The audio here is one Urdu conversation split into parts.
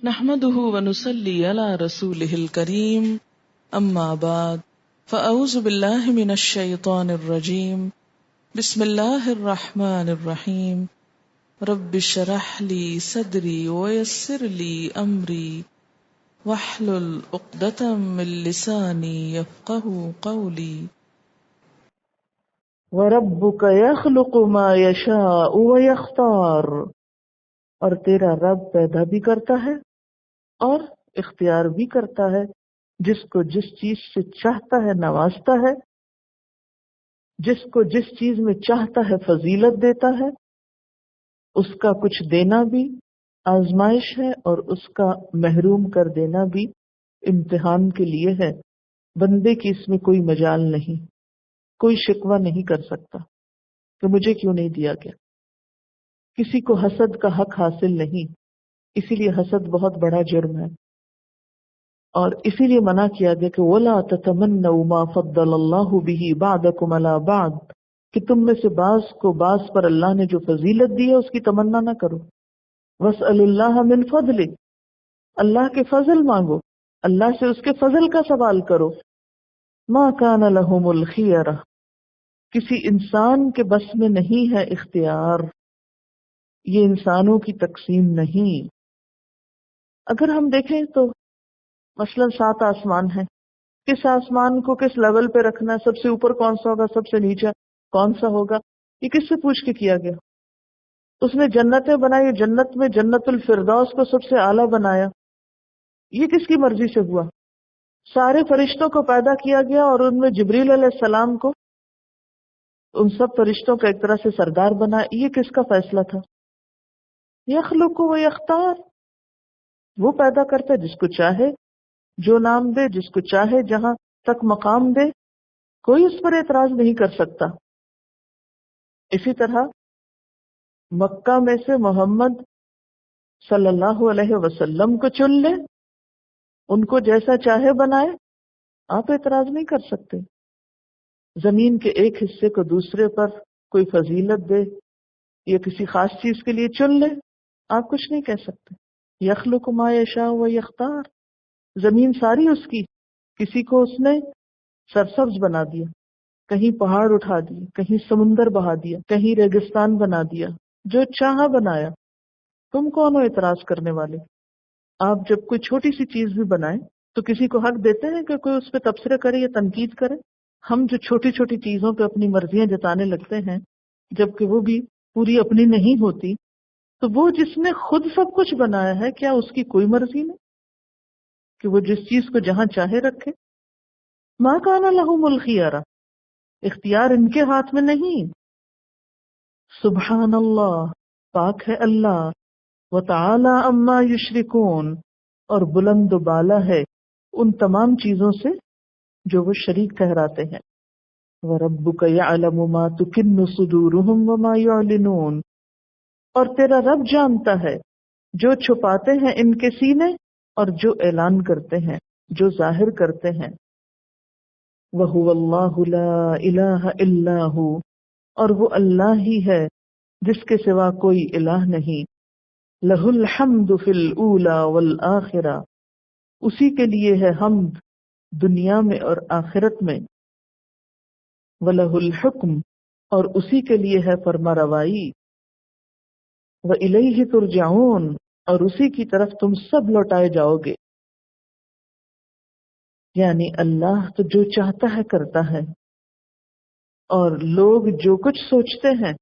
نحمده ونصلي على رسوله الكريم اما بعد فاعوذ بالله من الشيطان الرجيم بسم الله الرحمن الرحيم رب اشرح لي صدري ويسر لي امري واحلل عقدة من لساني يفقهوا قولي وَرَبُّكَ يَخْلُقُ مَا يَشَاءُ وَيَخْتَارُ، اور تیرا رب پیدا بھی کرتا ہے اور اختیار بھی کرتا ہے، جس کو جس چیز سے چاہتا ہے نوازتا ہے، جس کو جس چیز میں چاہتا ہے فضیلت دیتا ہے، اس کا کچھ دینا بھی آزمائش ہے اور اس کا محروم کر دینا بھی امتحان کے لیے ہے۔ بندے کی اس میں کوئی مجال نہیں، کوئی شکوہ نہیں کر سکتا کہ مجھے کیوں نہیں دیا گیا۔ کسی کو حسد کا حق حاصل نہیں، اسی لیے حسد بہت بڑا جرم ہے، اور اسی لیے منع کیا گیا کہ وَلَا تَتَمَنَّوْا مَا فَضَّلَ اللَّهُ بِهِ بَعْضَكُمْ عَلَى بَعْضٍ، کہ تم میں سے بعض کو بعض پر اللہ نے جو فضیلت دی ہے اس کی تمنا نہ کرو۔ وَاسْأَلُوا اللَّهَ مِنْ فَضْلِهِ، اللہ کے فضل مانگو، اللہ سے اس کے فضل کا سوال کرو۔ مَا كَانَ لَهُمُ الْخِيَرَةُ، کسی انسان کے بس میں نہیں ہے اختیار، یہ انسانوں کی تقسیم نہیں۔ اگر ہم دیکھیں تو مثلاً 7 آسمان ہیں، کس آسمان کو کس لیول پہ رکھنا ہے، سب سے اوپر کون سا ہوگا، سب سے نیچے کون سا ہوگا، یہ کس سے پوچھ کے کیا گیا؟ اس نے جنتیں بنائی، جنت میں جنت الفردوس کو سب سے اعلیٰ بنایا، یہ کس کی مرضی سے ہوا؟ سارے فرشتوں کو پیدا کیا گیا اور ان میں جبریل علیہ السلام کو ان سب فرشتوں کا ایک طرح سے سردار بنایا، یہ کس کا فیصلہ تھا؟ یخلق و یختار، وہ پیدا کرتا ہے جس کو چاہے جو نام دے، جس کو چاہے جہاں تک مقام دے، کوئی اس پر اعتراض نہیں کر سکتا۔ اسی طرح مکہ میں سے محمد صلی اللہ علیہ وسلم کو چن لے، ان کو جیسا چاہے بنائے، آپ اعتراض نہیں کر سکتے۔ زمین کے ایک حصے کو دوسرے پر کوئی فضیلت دے یا کسی خاص چیز کے لیے چن لے، آپ کچھ نہیں کہہ سکتے۔ یخلق ما یشاء و یختار، زمین ساری اس کی، کسی کو اس نے سرسبز بنا دیا، کہیں پہاڑ اٹھا دیے، کہیں سمندر بہا دیا، کہیں ریگستان بنا دیا، جو چاہا بنایا، تم کون ہو اعتراض کرنے والے؟ آپ جب کوئی چھوٹی سی چیز بھی بنائیں تو کسی کو حق دیتے ہیں کہ کوئی اس پہ تبصرہ کرے یا تنقید کرے؟ ہم جو چھوٹی چھوٹی چیزوں پہ اپنی مرضیاں جتانے لگتے ہیں جبکہ وہ بھی پوری اپنی نہیں ہوتی، تو وہ جس نے خود سب کچھ بنایا ہے، کیا اس کی کوئی مرضی نہیں کہ وہ جس چیز کو جہاں چاہے رکھے؟ ما کان لہم الخیارہ، اختیار ان کے ہاتھ میں نہیں۔ سبحان اللہ، پاک ہے اللہ، وتعالی عما یشرکون، اور بلند و بالا ہے ان تمام چیزوں سے جو وہ شریک ٹھہراتے ہیں۔ وَرَبُّكَ يَعْلَمُ مَا تُكِنُّ صُدُورُهُمْ وَمَا يُعْلِنُونَ، اور تیرا رب جانتا ہے جو چھپاتے ہیں ان کے سینے اور جو اعلان کرتے ہیں، جو ظاہر کرتے ہیں۔ وَهُوَ اللَّهُ لَا إِلَٰهَ إِلَّا هُوَ، اور وہ اللہ ہی ہے جس کے سوا کوئی الہ نہیں۔ لَهُ الْحَمْدُ فِي الْأُولَى وَالْآخِرَةِ، اسی کے لیے ہے حمد دنیا میں اور آخرت میں۔ وَلَهُ الْحُكْمُ، اور اسی کے لیے ہے فرما روائی۔ وَإِلَيْهِ تُرْجَعُونَ، اور اسی کی طرف تم سب لوٹائے جاؤ گے۔ یعنی اللہ تو جو چاہتا ہے کرتا ہے، اور لوگ جو کچھ سوچتے ہیں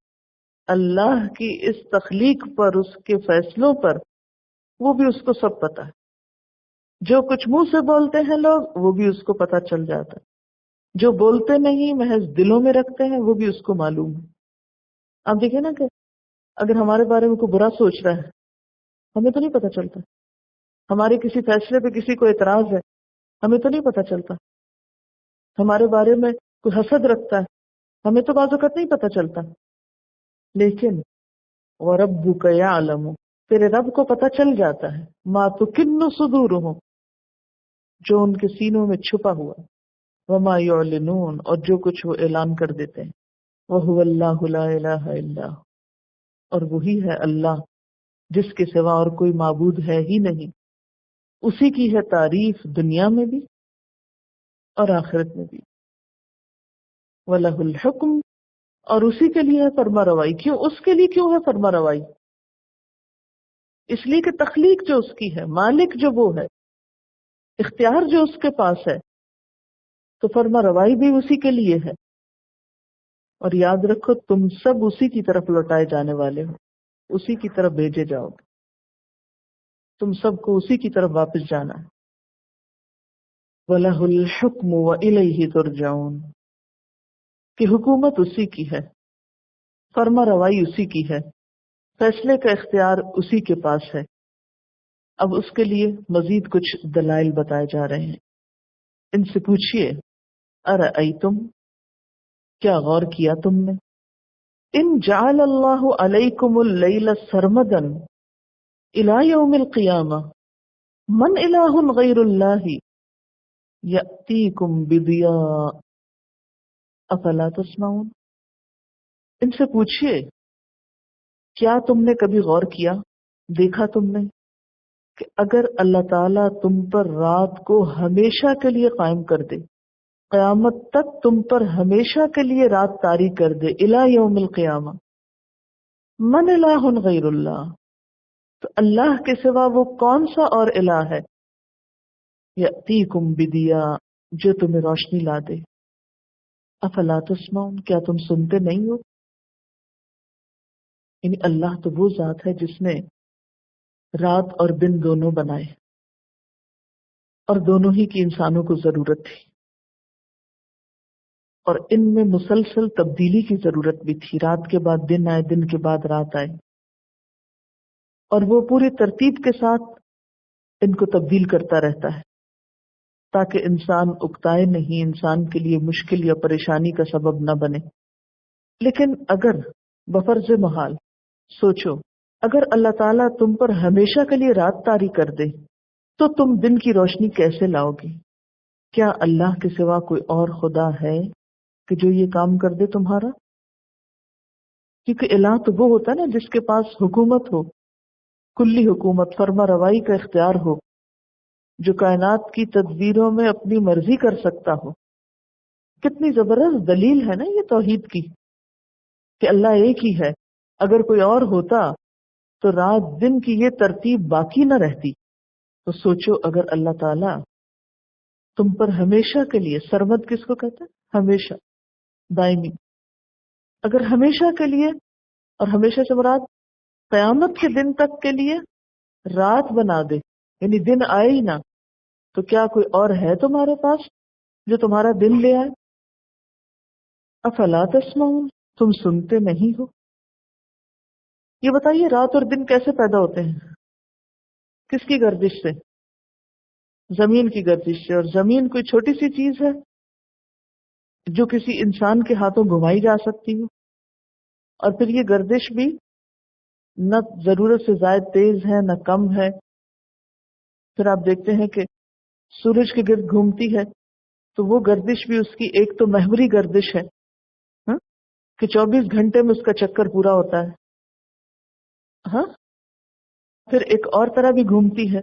اللہ کی اس تخلیق پر، اس کے فیصلوں پر، وہ بھی اس کو سب پتا ہے۔ جو کچھ منہ سے بولتے ہیں لوگ، وہ بھی اس کو پتا چل جاتا ہے۔ جو بولتے نہیں محض دلوں میں رکھتے ہیں، وہ بھی اس کو معلوم ہے۔ آپ دیکھیں نا کہ اگر ہمارے بارے میں کوئی برا سوچ رہا ہے، ہمیں تو نہیں پتا چلتا۔ ہمارے کسی فیصلے پہ کسی کو اعتراض ہے، ہمیں تو نہیں پتا چلتا۔ ہمارے بارے میں کوئی حسد رکھتا ہے، ہمیں تو بعض اوقات نہیں پتا چلتا۔ لیکن وَرَبُّكَ يَعْلَمُ، تیرے رب کو پتا چل جاتا ہے، مَا تُكِنُّ صُدُورُهُمْ، جو ان کے سینوں میں چھپا ہوا، وَمَا يُعْلِنُونَ، اور جو کچھ وہ اعلان کر دیتے ہیں۔ وَهُوَ اللَّهُ لَا إِلَٰهَ إِلَّا هُوَ، اور وہی ہے اللہ جس کے سوا اور کوئی معبود ہے ہی نہیں، اسی کی ہے تعریف دنیا میں بھی اور آخرت میں بھی۔ وَلَهُ الْحُكْمُ، اور اسی کے لیے ہے فرما روائی۔ کیوں اس کے لیے کیوں ہے فرما روائی؟ اس لیے کہ تخلیق جو اس کی ہے، مالک جو وہ ہے، اختیار جو اس کے پاس ہے، تو فرما روائی بھی اسی کے لیے ہے۔ اور یاد رکھو تم سب اسی کی طرف لوٹائے جانے والے ہو، اسی کی طرف بھیجے جاؤ گے، تم سب کو اسی کی طرف واپس جانا ہے۔ وَلَهُ الْحُكْمُ وَإِلَيْهِ تُرْجَعُونَ، کہ حکومت اسی کی ہے، فرما روائی اسی کی ہے، فیصلے کا اختیار اسی کے پاس ہے۔ اب اس کے لیے مزید کچھ دلائل بتائے جا رہے ہیں۔ ان سے پوچھئے ارأیتم، کیا غور کیا تم نے، ان جعل اللہ علیکم اللیل سرمدا الی یوم القیامہ من الہ غیر اللہ یأتیکم بضیاء افلا تسمعون۔ ان سے پوچھئے کیا تم نے کبھی غور کیا، دیکھا تم نے کہ اگر اللہ تعالیٰ تم پر رات کو ہمیشہ کے لیے قائم کر دے، قیامت تک تم پر ہمیشہ کے لیے رات طاری کر دے، الی یوم القیامہ، من الہ غیر اللہ، تو اللہ کے سوا وہ کون سا اور الہ ہے، یأتیکم بدیاء، جو تمہیں روشنی لا دے، افلا تسمعون، کیا تم سنتے نہیں ہو؟ یعنی اللہ تو وہ ذات ہے جس نے رات اور دن دونوں بنائے، اور دونوں ہی کی انسانوں کو ضرورت تھی، اور ان میں مسلسل تبدیلی کی ضرورت بھی تھی، رات کے بعد دن آئے، دن کے بعد رات آئے، اور وہ پوری ترتیب کے ساتھ ان کو تبدیل کرتا رہتا ہے تاکہ انسان اکتائے نہیں، انسان کے لیے مشکل یا پریشانی کا سبب نہ بنے۔ لیکن اگر بفرض محال سوچو، اگر اللہ تعالیٰ تم پر ہمیشہ کے لیے رات طاری کر دے تو تم دن کی روشنی کیسے لاؤ گے؟ کیا اللہ کے سوا کوئی اور خدا ہے کہ جو یہ کام کر دے تمہارا؟ کیونکہ الہ تو وہ ہوتا ہے نا جس کے پاس حکومت ہو، کلی حکومت، فرما روائی کا اختیار ہو، جو کائنات کی تدبیروں میں اپنی مرضی کر سکتا ہو۔ کتنی زبردست دلیل ہے نا یہ توحید کی کہ اللہ ایک ہی ہے۔ اگر کوئی اور ہوتا تو رات دن کی یہ ترتیب باقی نہ رہتی۔ تو سوچو اگر اللہ تعالیٰ تم پر ہمیشہ کے لیے، سرمد کس کو کہتے ہیں؟ ہمیشہ، دائمی، اگر ہمیشہ کے لیے، اور ہمیشہ سے مراد قیامت کے دن تک کے لیے رات بنا دے، یعنی دن آئے ہی نہ، تو کیا کوئی اور ہے تمہارے پاس جو تمہارا دن لے آئے؟ افلا تسمعون، تم سنتے نہیں ہو؟ یہ بتائیے رات اور دن کیسے پیدا ہوتے ہیں؟ کس کی گردش سے؟ زمین کی گردش سے، اور زمین کوئی چھوٹی سی چیز ہے جو کسی انسان کے ہاتھوں گھمائی جا سکتی ہو، اور پھر یہ گردش بھی نہ ضرورت سے زائد تیز ہے نہ کم ہے۔ پھر آپ دیکھتے ہیں کہ سورج کے گرد گھومتی ہے تو وہ گردش بھی اس کی ایک تو محوری گردش ہے، ہاں، کہ 24 گھنٹے میں اس کا چکر پورا ہوتا ہے، ہاں، پھر ایک اور طرح بھی گھومتی ہے۔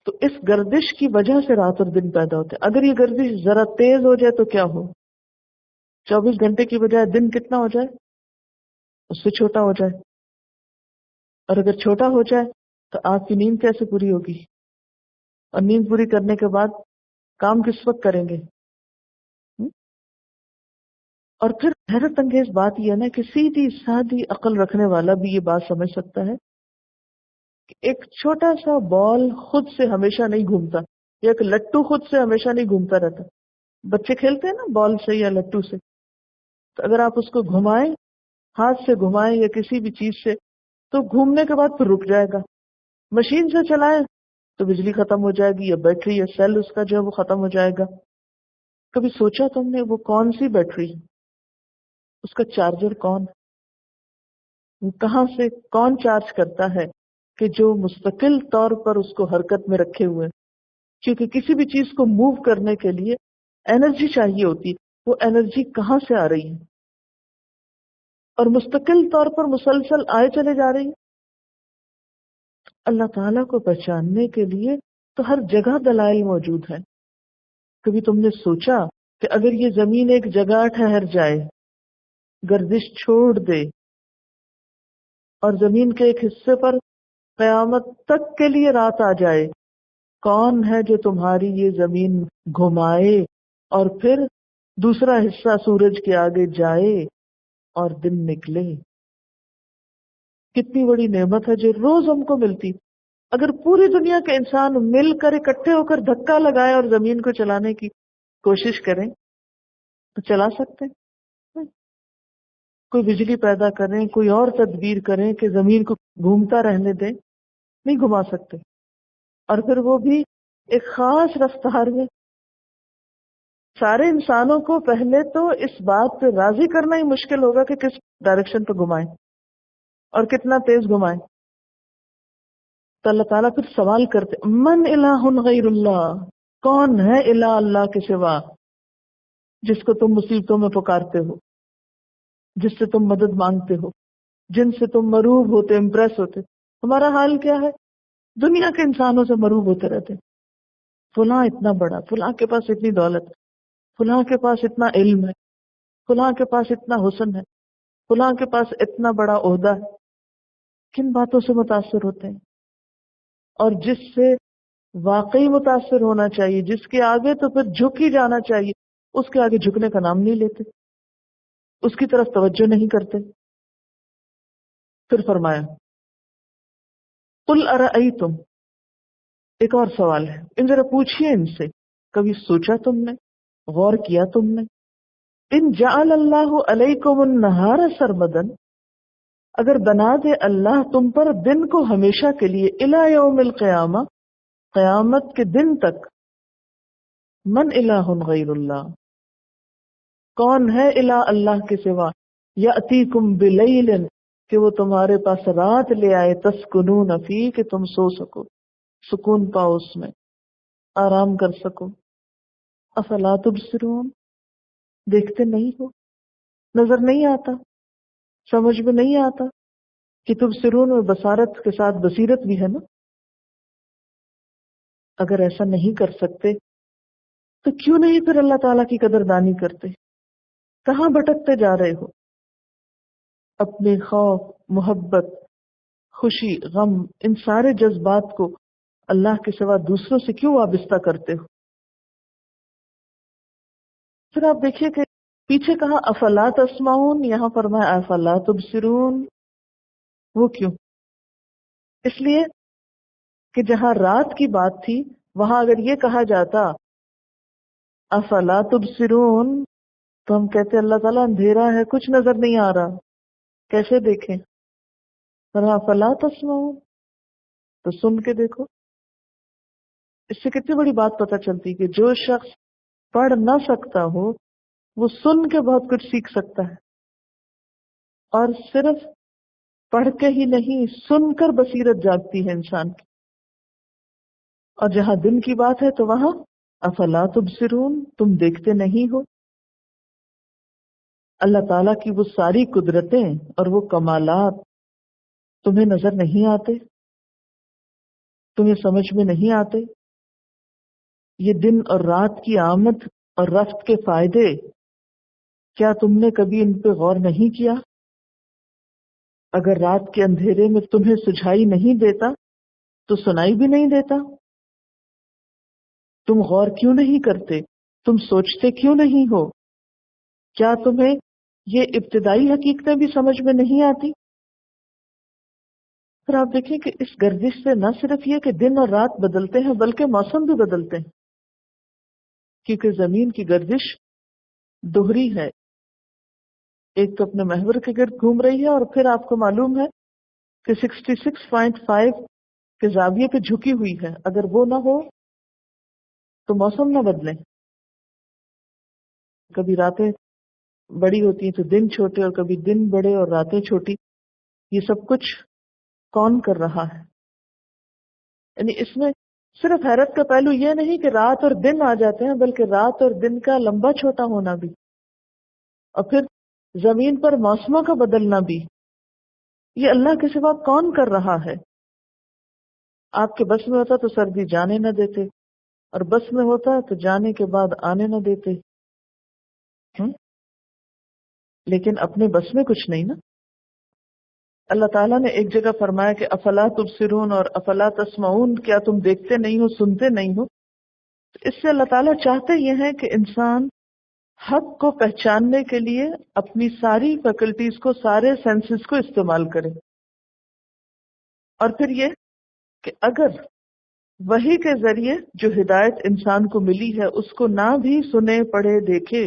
تو اس گردش کی وجہ سے رات اور دن پیدا ہوتے ہیں۔ اگر یہ گردش ذرا تیز ہو جائے تو کیا ہو؟ 24 گھنٹے کی بجائے دن کتنا ہو جائے؟ اس سے چھوٹا ہو جائے۔ اور اگر چھوٹا ہو جائے تو آپ کی نیند کیسے پوری ہوگی؟ اور نیند پوری کرنے کے بعد کام کس وقت کریں گے؟ اور پھر حیرت انگیز بات یہ ہے نا کہ سیدھی سادھی عقل رکھنے والا بھی یہ بات سمجھ سکتا ہے کہ ایک چھوٹا سا بال خود سے ہمیشہ نہیں گھومتا، یا ایک لٹو خود سے ہمیشہ نہیں گھومتا رہتا۔ بچے کھیلتے ہیں نا بال سے یا لٹو سے، تو اگر آپ اس کو گھمائیں، ہاتھ سے گھمائیں یا کسی بھی چیز سے، تو گھومنے کے بعد پھر رک جائے گا۔ مشین سے چلائیں تو بجلی ختم ہو جائے گی، یا بیٹری یا سیل اس کا جو ہے وہ ختم ہو جائے گا۔ کبھی سوچا تم نے وہ کون سی بیٹری، اس کا چارجر کون، کہاں سے کون چارج کرتا ہے کہ جو مستقل طور پر اس کو حرکت میں رکھے ہوئے؟ کیونکہ کسی بھی چیز کو موو کرنے کے لیے انرجی چاہیے ہوتی ہے، وہ انرجی کہاں سے آ رہی ہے؟ اور مستقل طور پر مسلسل آئے چلے جا رہی ہے۔ اللہ تعالیٰ کو پہچاننے کے لیے تو ہر جگہ دلائل موجود ہیں. کبھی تم نے سوچا کہ اگر یہ زمین ایک جگہ ٹھہر جائے، گردش چھوڑ دے، اور زمین کے ایک حصے پر قیامت تک کے لیے رات آ جائے، کون ہے جو تمہاری یہ زمین گھمائے اور پھر دوسرا حصہ سورج کے آگے جائے اور دن نکلے؟ کتنی بڑی نعمت ہے جو روز ہم کو ملتی. اگر پوری دنیا کے انسان مل کر اکٹھے ہو کر دھکا لگائے اور زمین کو چلانے کی کوشش کریں تو چلا سکتے ہیں؟ کوئی بجلی پیدا کریں، کوئی اور تدبیر کریں کہ زمین کو گھومتا رہنے دیں، نہیں گھما سکتے. اور پھر وہ بھی ایک خاص رفتار میں. سارے انسانوں کو پہلے تو اس بات پہ راضی کرنا ہی مشکل ہوگا کہ کس ڈائریکشن پہ گھمائیں اور کتنا تیز گھمائیں. تو اللہ تعالیٰ پھر سوال کرتے، من الہ غیر اللہ، کون ہے الہ اللہ کے سوا جس کو تم مصیبتوں میں پکارتے ہو، جس سے تم مدد مانگتے ہو، جن سے تم مروب ہوتے، امپریس ہوتے. ہمارا حال کیا ہے؟ دنیا کے انسانوں سے مروب ہوتے رہتے. فلاں اتنا بڑا، فلاں کے پاس اتنی دولت، فلاں کے پاس اتنا علم ہے، فلاں کے پاس اتنا حسن ہے، فلاں کے پاس اتنا بڑا عہدہ ہے. کن باتوں سے متاثر ہوتے ہیں؟ اور جس سے واقعی متاثر ہونا چاہیے، جس کے آگے تو پھر جھک ہی جانا چاہیے، اس کے آگے جھکنے کا نام نہیں لیتے، اس کی طرف توجہ نہیں کرتے. پھر فرمایا قل ارأیتم، ایک اور سوال ہے، ان ذرا پوچھئے ان سے، کبھی سوچا تم نے، غور کیا تم نے، ان جعل اللہ علیکم النہار سرمدن، اگر بنا دے اللہ تم پر دن کو ہمیشہ کے لیے، الی یوم القیامہ، قیامت کے دن تک، من الہ غیر اللہ، کون ہے الہ اللہ کے سوا، یأتیکم بلیل، کہ وہ تمہارے پاس رات لے آئے، تسکنون فی، کہ تم سو سکو، سکون پاؤ اس میں، آرام کر سکو. افلا تبصرون، دیکھتے نہیں ہو، نظر نہیں آتا، سمجھ میں نہیں آتا کہ تبصرون اور بصارت کے ساتھ بصیرت بھی ہے نا. اگر ایسا نہیں کر سکتے تو کیوں نہیں پھر اللہ تعالیٰ کی قدردانی کرتے؟ کہاں بھٹکتے جا رہے ہو؟ اپنے خوف، محبت، خوشی، غم، ان سارے جذبات کو اللہ کے سوا دوسروں سے کیوں وابستہ کرتے ہو؟ پھر آپ دیکھیے کہ پیچھے کہا افلا تسمعون، یہاں فرمایا افلا تبصرون. وہ کیوں؟ اس لیے کہ جہاں رات کی بات تھی وہاں اگر یہ کہا جاتا افلا تبصرون تو ہم کہتے اللہ تعالیٰ اندھیرا ہے، کچھ نظر نہیں آ رہا، کیسے دیکھیں؟ اور افلا تسمعون تو سن کے دیکھو. اس سے کتنی بڑی بات پتہ چلتی کہ جو شخص پڑھ نہ سکتا ہو وہ سن کے بہت کچھ سیکھ سکتا ہے. اور صرف پڑھ کے ہی نہیں، سن کر بصیرت جاگتی ہے انسان کی. اور جہاں دن کی بات ہے تو وہاں افلا تبصرون، تم دیکھتے نہیں ہو. اللہ تعالیٰ کی وہ ساری قدرتیں اور وہ کمالات تمہیں نظر نہیں آتے، تمہیں سمجھ میں نہیں آتے. یہ دن اور رات کی آمد اور رفت کے فائدے، کیا تم نے کبھی ان پہ غور نہیں کیا؟ اگر رات کے اندھیرے میں تمہیں سجھائی نہیں دیتا تو سنائی بھی نہیں دیتا. تم غور کیوں نہیں کرتے؟ تم سوچتے کیوں نہیں ہو؟ کیا تمہیں یہ ابتدائی حقیقتیں بھی سمجھ میں نہیں آتی؟ پھر آپ دیکھیں کہ اس گردش سے نہ صرف یہ کہ دن اور رات بدلتے ہیں بلکہ موسم بھی بدلتے ہیں، کیونکہ زمین کی گردش دوہری ہے. ایک تو اپنے محور کے گرد گھوم رہی ہے اور پھر آپ کو معلوم ہے کہ 66.5 کے زاویے پہ جھکی ہوئی ہے. اگر وہ نہ ہو تو موسم نہ بدلے. کبھی راتیں بڑی ہوتی ہیں تو دن چھوٹے، اور کبھی دن بڑے اور راتیں چھوٹی. یہ سب کچھ کون کر رہا ہے؟ یعنی اس میں صرف حیرت کا پہلو یہ نہیں کہ رات اور دن آ جاتے ہیں، بلکہ رات اور دن کا لمبا چھوٹا ہونا بھی، اور پھر زمین پر موسموں کا بدلنا بھی. یہ اللہ کے سوا کون کر رہا ہے؟ آپ کے بس میں ہوتا تو سردی جانے نہ دیتے، اور بس میں ہوتا تو جانے کے بعد آنے نہ دیتے۔ ہم؟ لیکن اپنے بس میں کچھ نہیں نا۔ اللہ تعالیٰ نے ایک جگہ فرمایا کہ افلا تبصرون اور افلا تسمعون، کیا تم دیکھتے نہیں ہو، سنتے نہیں ہو؟ اس سے اللہ تعالیٰ چاہتے یہ ہیں کہ انسان حق کو پہچاننے کے لیے اپنی ساری فیکلٹیز کو، سارے سینسز کو استعمال کرے۔ اور پھر یہ کہ اگر وحی کے ذریعے جو ہدایت انسان کو ملی ہے اس کو نہ بھی سنے پڑھے دیکھے،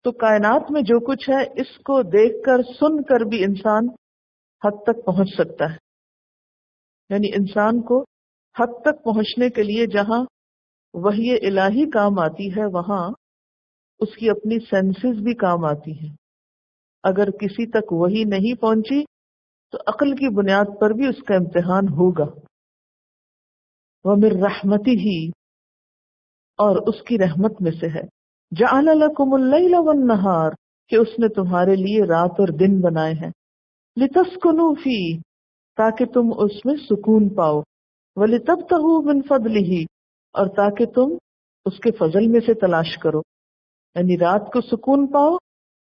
تو کائنات میں جو کچھ ہے اس کو دیکھ کر سن کر بھی انسان حق تک پہنچ سکتا ہے۔ یعنی انسان کو حق تک پہنچنے کے لیے جہاں وحی الہی کام آتی ہے وہاں اس کی اپنی سینسز بھی کام آتی ہیں۔ اگر کسی تک وحی نہیں پہنچی تو عقل کی بنیاد پر بھی اس کا امتحان ہوگا۔ وَمِن رَحْمَتِهِ، اور اس کی رحمت میں سے ہے، جَعَلَ لَكُمُ اللَّيْلَ وَالنَّهَارَ، کہ اس نے تمہارے لیے رات اور دن بنائے ہیں، لِتَسْكُنُوا فِيهِ، تاکہ تم اس میں سکون پاؤ، وَلِتَبْتَغُوا مِن فَضْلِهِ، اور تاکہ تم اس کے فضل میں سے تلاش کرو۔ یعنی رات کو سکون پاؤ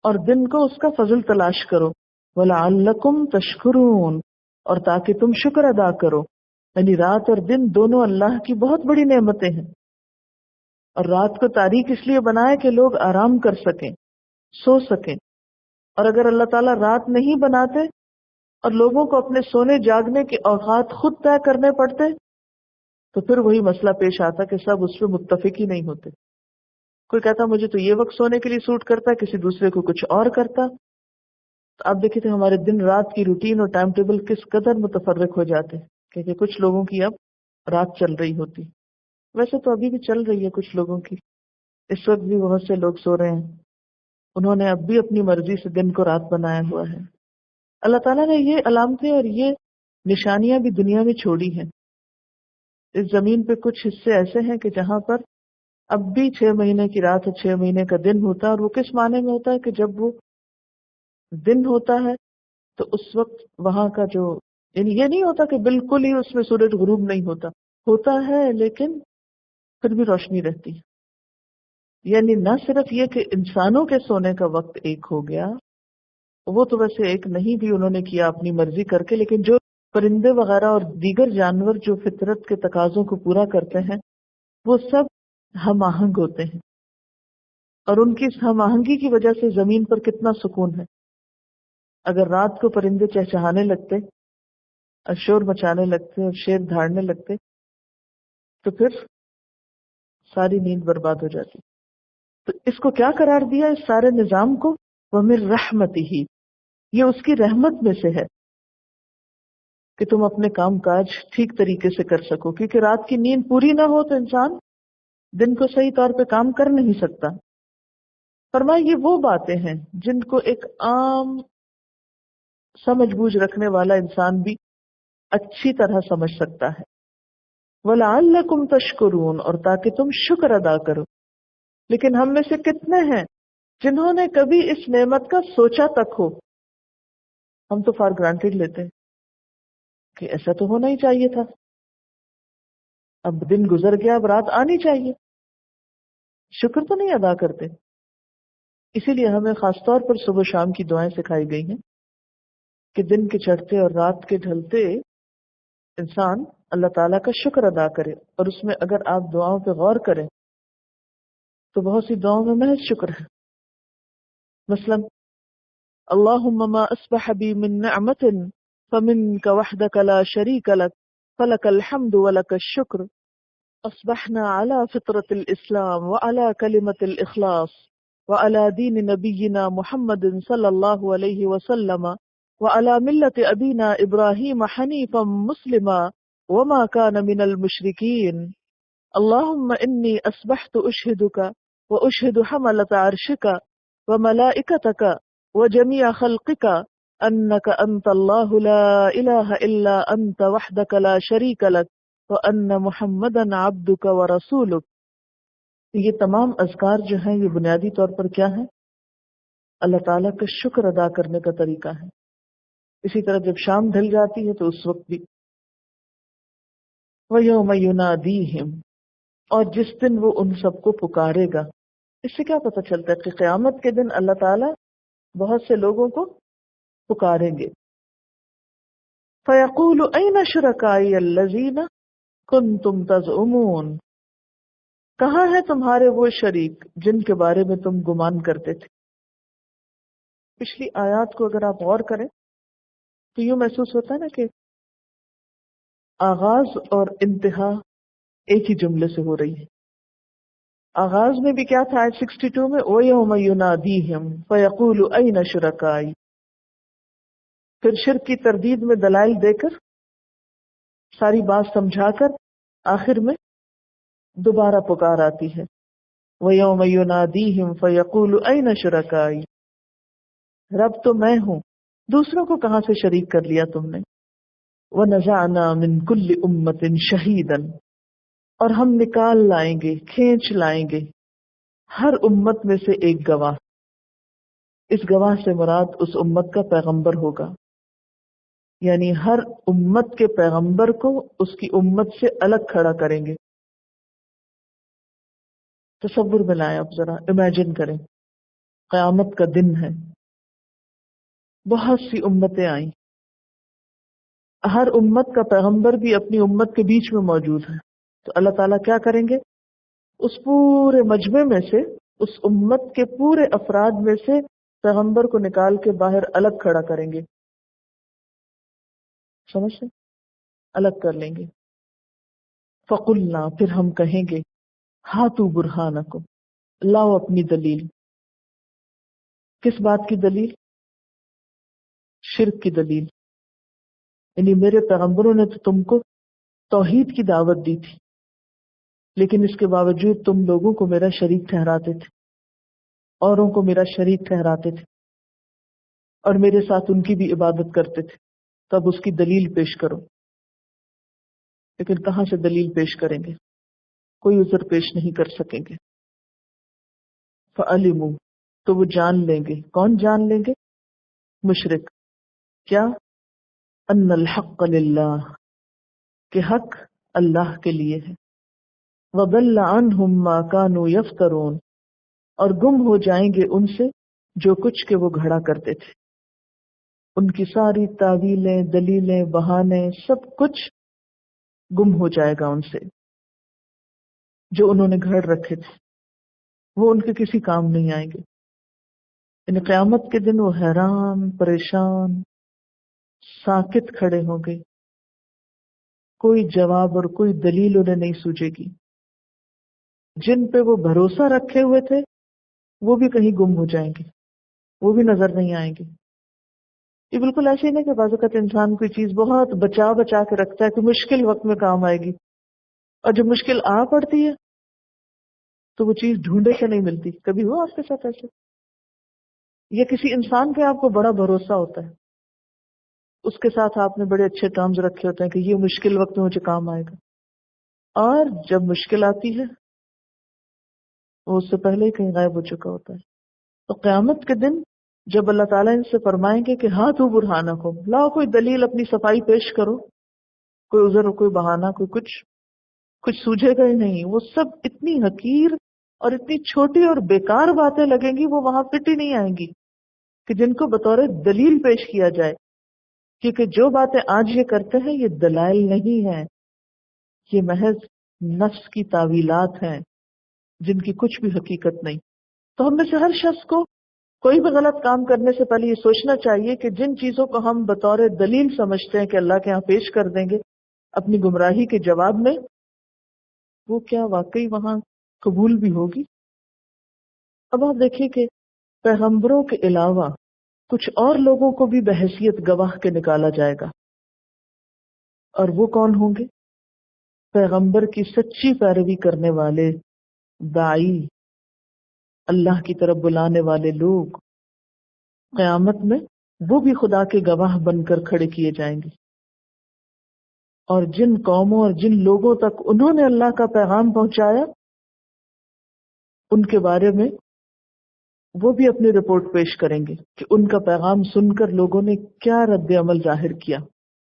اور دن کو اس کا فضل تلاش کرو۔ وَلَعَلَّكُمْ تَشْكُرُونَ، اور تاکہ تم شکر ادا کرو۔ یعنی رات اور دن دونوں اللہ کی بہت بڑی نعمتیں ہیں، اور رات کو تاریک اس لیے بنائے کہ لوگ آرام کر سکیں، سو سکیں۔ اور اگر اللہ تعالیٰ رات نہیں بناتے اور لوگوں کو اپنے سونے جاگنے کے اوقات خود طے کرنے پڑتے تو پھر وہی مسئلہ پیش آتا کہ سب اس پہ متفق ہی نہیں ہوتے۔ کوئی کہتا مجھے تو یہ وقت سونے کے لیے سوٹ کرتا ہے، کسی دوسرے کو کچھ اور کرتا۔ تو آپ دیکھیں تھے ہمارے دن رات کی روٹین اور ٹائم ٹیبل کس قدر متفرق ہو جاتے ہیں، کیونکہ کچھ لوگوں کی اب رات چل رہی ہوتی، ویسے تو ابھی بھی چل رہی ہے کچھ لوگوں کی، اس وقت بھی بہت سے لوگ سو رہے ہیں، انہوں نے اب بھی اپنی مرضی سے دن کو رات بنایا ہوا ہے۔ اللہ تعالیٰ نے یہ علامتیں اور یہ نشانیاں بھی دنیا میں چھوڑی ہیں۔ اس زمین پہ کچھ حصے ایسے ہیں کہ جہاں پر اب بھی 6 مہینے کی رات اور 6 مہینے کا دن ہوتا ہے، اور وہ کس معنی میں ہوتا ہے کہ جب وہ دن ہوتا ہے تو اس وقت وہاں کا جو، یعنی یہ نہیں ہوتا کہ بالکل ہی اس میں سورج غروب نہیں ہوتا، ہوتا ہے لیکن پھر بھی روشنی رہتی ہے۔ یعنی نہ صرف یہ کہ انسانوں کے سونے کا وقت ایک ہو گیا، وہ تو ویسے ایک نہیں بھی انہوں نے کیا اپنی مرضی کر کے، لیکن جو پرندے وغیرہ اور دیگر جانور جو فطرت کے تقاضوں کو پورا کرتے ہیں وہ سب ہم آہنگ ہوتے ہیں، اور ان کی اس ہم آہنگی کی وجہ سے زمین پر کتنا سکون ہے۔ اگر رات کو پرندے چہچہانے لگتے اور شور مچانے لگتے اور شیر دھاڑنے لگتے تو پھر ساری نیند برباد ہو جاتی۔ تو اس کو کیا قرار دیا اس سارے نظام کو؟ وَمِن رَحْمَتِهِ، یہ اس کی رحمت میں سے ہے کہ تم اپنے کام کاج ٹھیک طریقے سے کر سکو، کیونکہ رات کی نیند پوری نہ ہو تو انسان دن کو صحیح طور پہ کام کر نہیں سکتا۔ فرمایا یہ وہ باتیں ہیں جن کو ایک عام سمجھ بوجھ رکھنے والا انسان بھی اچھی طرح سمجھ سکتا ہے۔ وَلَعَلَّكُمْ تَشْكُرُونَ، اور تاکہ تم شکر ادا کرو۔ لیکن ہم میں سے کتنے ہیں جنہوں نے کبھی اس نعمت کا سوچا تک ہو؟ ہم تو فار گرانٹیڈ لیتے ہیں کہ ایسا تو ہونا ہی چاہیے تھا، اب دن گزر گیا، اب رات آنی چاہیے، شکر تو نہیں ادا کرتے۔ اسی لیے ہمیں خاص طور پر صبح شام کی دعائیں سکھائی گئی ہیں کہ دن کے چڑھتے اور رات کے ڈھلتے انسان اللہ تعالیٰ کا شکر ادا کرے، اور اس میں اگر آپ دعاؤں پہ غور کریں تو بہت سی دعاؤں میں محض شکر ہے۔ مثلا اللہم ما اصبح بی من نعمت فمنک وحدک لا شریک لک فلک الحمد ولک الشکر، اصبحنا على فطرة الاسلام وعلى كلمة الاخلاص وعلى دین نبینا محمد صلی اللہ علیہ وسلم وعلى ملة ابینا ابراہیم حنیفا مسلما وما كان من المشرکین، اللهم انی اصبحت اشهدك واشهد حملة عرشك وملائكتك وجميع خلقك انك انت الله لا اله الا انت وحدك لا شريك لك وان محمدا عبدك ورسولك۔ یہ تمام اذکار جو ہیں یہ بنیادی طور پر کیا ہیں؟ اللہ تعالیٰ کا شکر ادا کرنے کا طریقہ ہے۔ اسی طرح جب شام ڈھل جاتی ہے تو اس وقت بھی وَيَوْمَ يُنَادِيهِمْ، اور جس دن وہ ان سب کو پکارے گا۔ اس سے کیا پتہ چلتا ہے کہ قیامت کے دن اللہ تعالیٰ بہت سے لوگوں کو پکاریں گے۔ فَيَقُولُ أَيْنَ شُرَكَائِيَ الَّذِينَ كُنْتُمْ تَزْعُمُونَ، کہاں ہے تمہارے وہ شریک جن کے بارے میں تم گمان کرتے تھے۔ پچھلی آیات کو اگر آپ غور کریں تو یوں محسوس ہوتا ہے نا کہ آغاز اور انتہا ایک ہی جملے سے ہو رہی ہے۔ آغاز میں بھی کیا تھا آیت 62 میں، وَيَوْمَ يُنَادِيهِمْ فَيَقُولُ أَيْنَ شُرَكَائِي، پھر شرک کی تردید میں دلائل دے کر، ساری بات سمجھا کر، آخر میں دوبارہ پکار آتی ہے، وَيَوْمَ يُنَادِيهِمْ فَيَقُولُ أَيْنَ شُرَكَائِي، رب تو میں ہوں، دوسروں کو کہاں سے شریک کر لیا تم نے۔ وَنَزَعْنَا مِن كُلِّ أُمَّةٍ شَهِيدًا، اور ہم نکال لائیں گے، کھینچ لائیں گے ہر امت میں سے ایک گواہ۔ اس گواہ سے مراد اس امت کا پیغمبر ہوگا، یعنی ہر امت کے پیغمبر کو اس کی امت سے الگ کھڑا کریں گے۔ تصور میں لائیں، اب ذرا امیجن کریں، قیامت کا دن ہے، بہت سی امتیں آئیں، ہر امت کا پیغمبر بھی اپنی امت کے بیچ میں موجود ہے، تو اللہ تعالیٰ کیا کریں گے؟ اس پورے مجمع میں سے، اس امت کے پورے افراد میں سے پیغمبر کو نکال کے باہر الگ کھڑا کریں گے، سمجھتے؟ الگ کر لیں گے۔ فَقُلْنَا، پھر ہم کہیں گے، ہاتوا برہانکم، لاؤ اپنی دلیل۔ کس بات کی دلیل؟ شرک کی دلیل، یعنی میرے پیغمبروں نے تو تم کو توحید کی دعوت دی تھی، لیکن اس کے باوجود تم لوگوں کو میرا شریک ٹھہراتے تھے، اوروں کو میرا شریک ٹھہراتے تھے، اور میرے ساتھ ان کی بھی عبادت کرتے تھے، تب اس کی دلیل پیش کرو۔ لیکن کہاں سے دلیل پیش کریں گے؟ کوئی عذر پیش نہیں کر سکیں گے۔ فَعَلِمُوا، تو وہ جان لیں گے، کون جان لیں گے؟ مشرک، کیا؟ ان الحق للہ، کہ حق اللہ کے لیے ہے۔ وَضَلَّ عَنْهُمْ مَا كَانُوا يَفْتَرُونَ، اور گم ہو جائیں گے ان سے جو کچھ کہ وہ گھڑا کرتے تھے، ان کی ساری تعویلیں، دلیلیں، بہانے، سب کچھ گم ہو جائے گا ان سے، جو انہوں نے گھڑ رکھے تھے، وہ ان کے کسی کام نہیں آئیں گے۔ یعنی قیامت کے دن وہ حیران، پریشان، ساکت کھڑے ہوں گے، کوئی جواب اور کوئی دلیل انہیں نہیں سوجے گی۔ جن پہ وہ بھروسہ رکھے ہوئے تھے وہ بھی کہیں گم ہو جائیں گے، وہ بھی نظر نہیں آئیں گے۔ یہ بالکل ایسے ہی نہیں کہ بعض اوقات انسان کوئی چیز بہت بچا بچا کے رکھتا ہے کہ مشکل وقت میں کام آئے گی، اور جب مشکل آ پڑتی ہے تو وہ چیز ڈھونڈے سے نہیں ملتی۔ کبھی ہوا آپ کے ساتھ ایسے؟ یا کسی انسان پہ آپ کو بڑا بھروسہ ہوتا ہے، اس کے ساتھ آپ نے بڑے اچھے ٹرمز رکھے ہوتے ہیں کہ یہ مشکل وقت میں مجھے کام آئے گا، اور جب مشکل آتی ہے وہ اس سے پہلے ہی کہیں غائب ہو چکا ہوتا ہے۔ تو قیامت کے دن جب اللہ تعالیٰ ان سے فرمائیں گے کہ ہاتوا برہانکم، لاؤ کوئی دلیل، اپنی صفائی پیش کرو، کوئی عذر، کوئی بہانہ، کوئی کچھ سوجھے گا ہی نہیں۔ وہ سب اتنی حقیر اور اتنی چھوٹی اور بیکار باتیں لگیں گی، وہ وہاں فٹ ہی نہیں آئیں گی کہ جن کو بطور دلیل پیش کیا جائے، کیونکہ جو باتیں آج یہ کرتے ہیں یہ دلائل نہیں ہیں، یہ محض نفس کی تعویلات ہیں جن کی کچھ بھی حقیقت نہیں۔ تو ہم میں سے ہر شخص کو کوئی بھی غلط کام کرنے سے پہلے یہ سوچنا چاہیے کہ جن چیزوں کو ہم بطور دلیل سمجھتے ہیں کہ اللہ کے ہاں پیش کر دیں گے اپنی گمراہی کے جواب میں، وہ کیا واقعی وہاں قبول بھی ہوگی؟ اب آپ دیکھیے کہ پیغمبروں کے علاوہ کچھ اور لوگوں کو بھی بحیثیت گواہ کے نکالا جائے گا، اور وہ کون ہوں گے؟ پیغمبر کی سچی پیروی کرنے والے داعی، اللہ کی طرف بلانے والے لوگ، قیامت میں وہ بھی خدا کے گواہ بن کر کھڑے کیے جائیں گے، اور جن قوموں اور جن لوگوں تک انہوں نے اللہ کا پیغام پہنچایا ان کے بارے میں وہ بھی اپنی رپورٹ پیش کریں گے کہ ان کا پیغام سن کر لوگوں نے کیا رد عمل ظاہر کیا،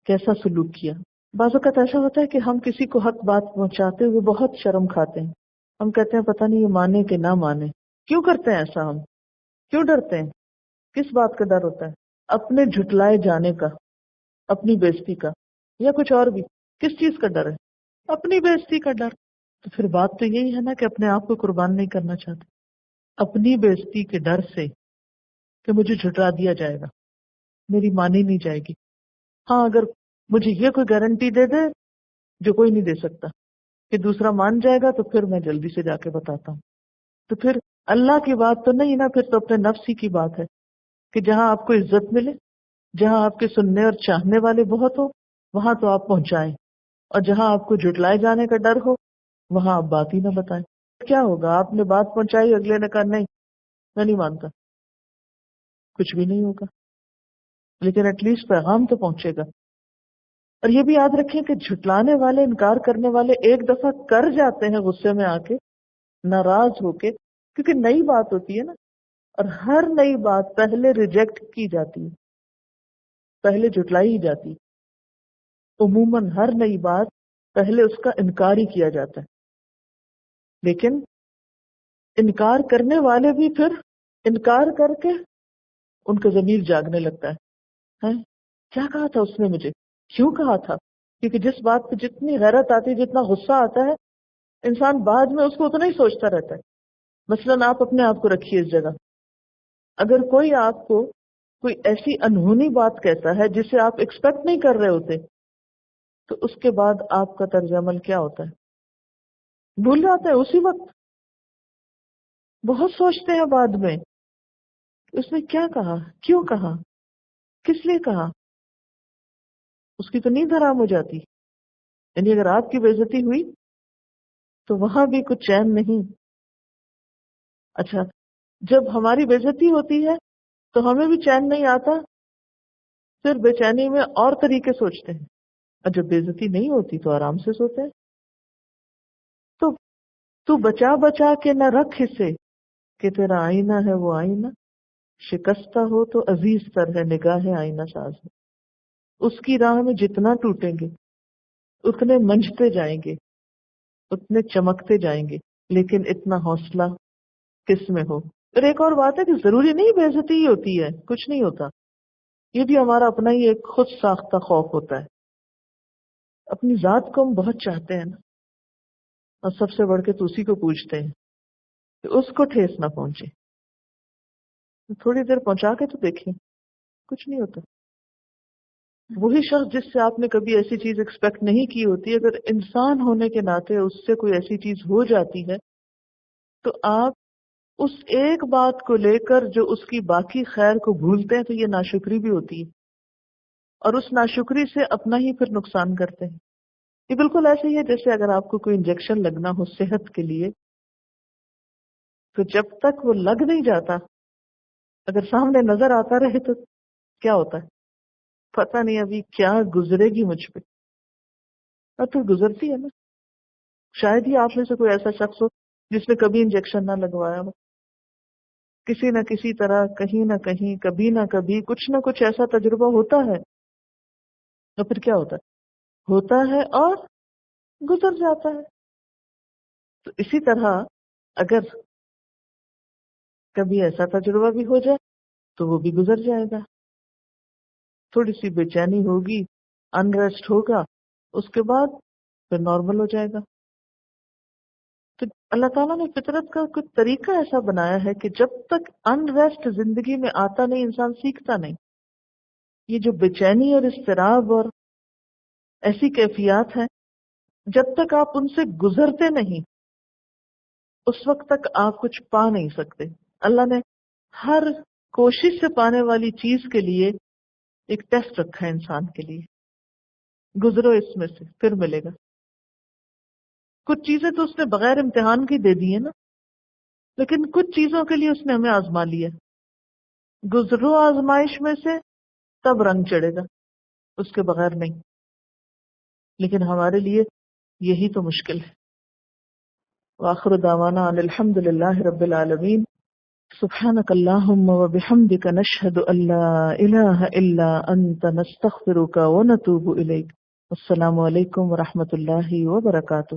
کیسا سلوک کیا۔ بعض اوقات ایسا ہوتا ہے کہ ہم کسی کو حق بات پہنچاتے ہوئے بہت شرم کھاتے ہیں. ہم کہتے ہیں پتہ نہیں یہ مانے کہ نہ مانے. کیوں کرتے ہیں ایسا؟ ہم کیوں ڈرتے ہیں؟ کس بات کا ڈر ہوتا ہے؟ اپنے جھٹلائے جانے کا، اپنی بےزتی کا، یا کچھ اور بھی؟ کس چیز کا ڈر ہے؟ اپنی بےزتی کا ڈر. تو پھر بات تو یہی ہے نا کہ اپنے آپ کو قربان نہیں کرنا چاہتے، اپنی بےزتی کے ڈر سے کہ مجھے جھٹلا دیا جائے گا، میری مانی نہیں جائے گی. ہاں اگر مجھے یہ کوئی گارنٹی دے دے جو کوئی نہیں دے سکتا کہ دوسرا مان جائے گا، تو پھر میں جلدی سے جا کے بتاتا ہوں. تو پھر اللہ کی بات تو نہیں نا، پھر تو اپنے نفس ہی کی بات ہے کہ جہاں آپ کو عزت ملے، جہاں آپ کے سننے اور چاہنے والے بہت ہو، وہاں تو آپ پہنچائیں، اور جہاں آپ کو جھٹلائے جانے کا ڈر ہو وہاں آپ بات ہی نہ بتائیں. کیا ہوگا؟ آپ نے بات پہنچائی، اگلے نے کہا نہیں میں نہیں مانتا، کچھ بھی نہیں ہوگا، لیکن ایٹ لیسٹ پیغام تو پہنچے گا. اور یہ بھی یاد رکھیں کہ جھٹلانے والے، انکار کرنے والے ایک دفعہ کر جاتے ہیں غصے میں آ کے، ناراض ہو کے، کیونکہ نئی بات ہوتی ہے نا، اور ہر نئی بات پہلے ریجیکٹ کی جاتی ہے، پہلے جھٹلائی ہی جاتی ہے. عموماً ہر نئی بات پہلے اس کا انکار ہی کیا جاتا ہے. لیکن انکار کرنے والے بھی پھر انکار کر کے ان کا ضمیر جاگنے لگتا ہے، ہیں کیا کہا تھا اس نے مجھے، کیوں کہا تھا؟ کیونکہ جس بات پہ جتنی غیرت آتی ہے، جتنا غصہ آتا ہے، انسان بعد میں اس کو اتنا ہی سوچتا رہتا ہے. مثلاً آپ اپنے آپ کو رکھیے اس جگہ، اگر کوئی آپ کو کوئی ایسی انہونی بات کہتا ہے جسے آپ ایکسپیکٹ نہیں کر رہے ہوتے، تو اس کے بعد آپ کا طرز عمل کیا ہوتا ہے؟ بھول جاتے ہیں اسی وقت. بہت سوچتے ہیں بعد میں اس نے کیا کہا، کیوں کہا، کس لیے کہا. اس کی تو نیند حرام ہو جاتی. یعنی اگر آپ کی بے عزتی ہوئی تو وہاں بھی کچھ چین نہیں. اچھا، جب ہماری بے عزتی ہوتی ہے تو ہمیں بھی چین نہیں آتا، پھر بے چینی میں اور طریقے سوچتے ہیں، اور جب بے عزتی نہیں ہوتی تو آرام سے سوتے ہیں. تو بچا بچا کے نہ رکھ اسے کہ تیرا آئینہ ہے وہ آئینہ، شکستہ ہو تو عزیز تر ہے نگاہ آئینہ ساز ہے. اس کی راہ میں جتنا ٹوٹیں گے اتنے منجھتے جائیں گے، اتنے چمکتے جائیں گے، لیکن اتنا حوصلہ کس میں ہو. پھر ایک اور بات ہے کہ ضروری نہیں بے عزتی ہی ہوتی ہے، کچھ نہیں ہوتا. یہ بھی ہمارا اپنا ہی ایک خود ساختہ خوف ہوتا ہے. اپنی ذات کو ہم بہت چاہتے ہیں نا، اور سب سے بڑھ کے تو اسی کو پوچھتے ہیں کہ اس کو ٹھیس نہ پہنچے. تھوڑی دیر پہنچا کے تو دیکھیں، کچھ نہیں ہوتا. وہی شخص جس سے آپ نے کبھی ایسی چیز ایکسپیکٹ نہیں کی ہوتی، اگر انسان ہونے کے ناطے اس سے کوئی ایسی چیز ہو جاتی ہے تو آپ اس ایک بات کو لے کر جو اس کی باقی خیر کو بھولتے ہیں، تو یہ ناشکری بھی ہوتی ہے، اور اس ناشکری سے اپنا ہی پھر نقصان کرتے ہیں. یہ بالکل ایسے ہی ہے جیسے اگر آپ کو کوئی انجیکشن لگنا ہو صحت کے لیے، تو جب تک وہ لگ نہیں جاتا، اگر سامنے نظر آتا رہے تو کیا ہوتا ہے؟ پتہ نہیں ابھی کیا گزرے گی مجھ پہ، اور پھر گزرتی ہے نا. شاید ہی آپ میں سے کوئی ایسا شخص ہو جس نے کبھی انجیکشن نہ لگوایا ہو. کسی نہ کسی طرح، کہیں نہ کہیں، کبھی نہ کبھی کچھ نہ کچھ ایسا تجربہ ہوتا ہے. تو پھر کیا ہوتا ہے؟ ہوتا ہے اور گزر جاتا ہے. تو اسی طرح اگر کبھی ایسا تجربہ بھی ہو جائے تو وہ بھی گزر جائے گا. تھوڑی سی بے چینی ہوگی، انریسٹ ہوگا، اس کے بعد پھر نارمل ہو جائے گا. تو اللہ تعالیٰ نے فطرت کا کچھ طریقہ ایسا بنایا ہے کہ جب تک انریسٹ زندگی میں آتا نہیں، انسان سیکھتا نہیں. یہ جو بے چینی اور اضطراب اور ایسی کیفیات ہیں، جب تک آپ ان سے گزرتے نہیں اس وقت تک آپ کچھ پا نہیں سکتے. اللہ نے ہر کوشش سے پانے والی چیز کے لیے ایک ٹیسٹ رکھا ہے انسان کے لیے. گزرو اس میں سے پھر ملے گا. کچھ چیزیں تو اس نے بغیر امتحان کی دے دی ہیں نا، لیکن کچھ چیزوں کے لیے اس نے ہمیں آزما لیا. گزرو آزمائش میں سے تب رنگ چڑھے گا، اس کے بغیر نہیں. لیکن ہمارے لیے یہی تو مشکل ہے. وآخر دعوانا ان الحمد للہ رب العالمین. سبحانک اللہم وبحمدک نشہد ان لا الہ الا انت نستغفرک ونتوب الیک. السلام علیکم ورحمۃ اللہ وبرکاتہ۔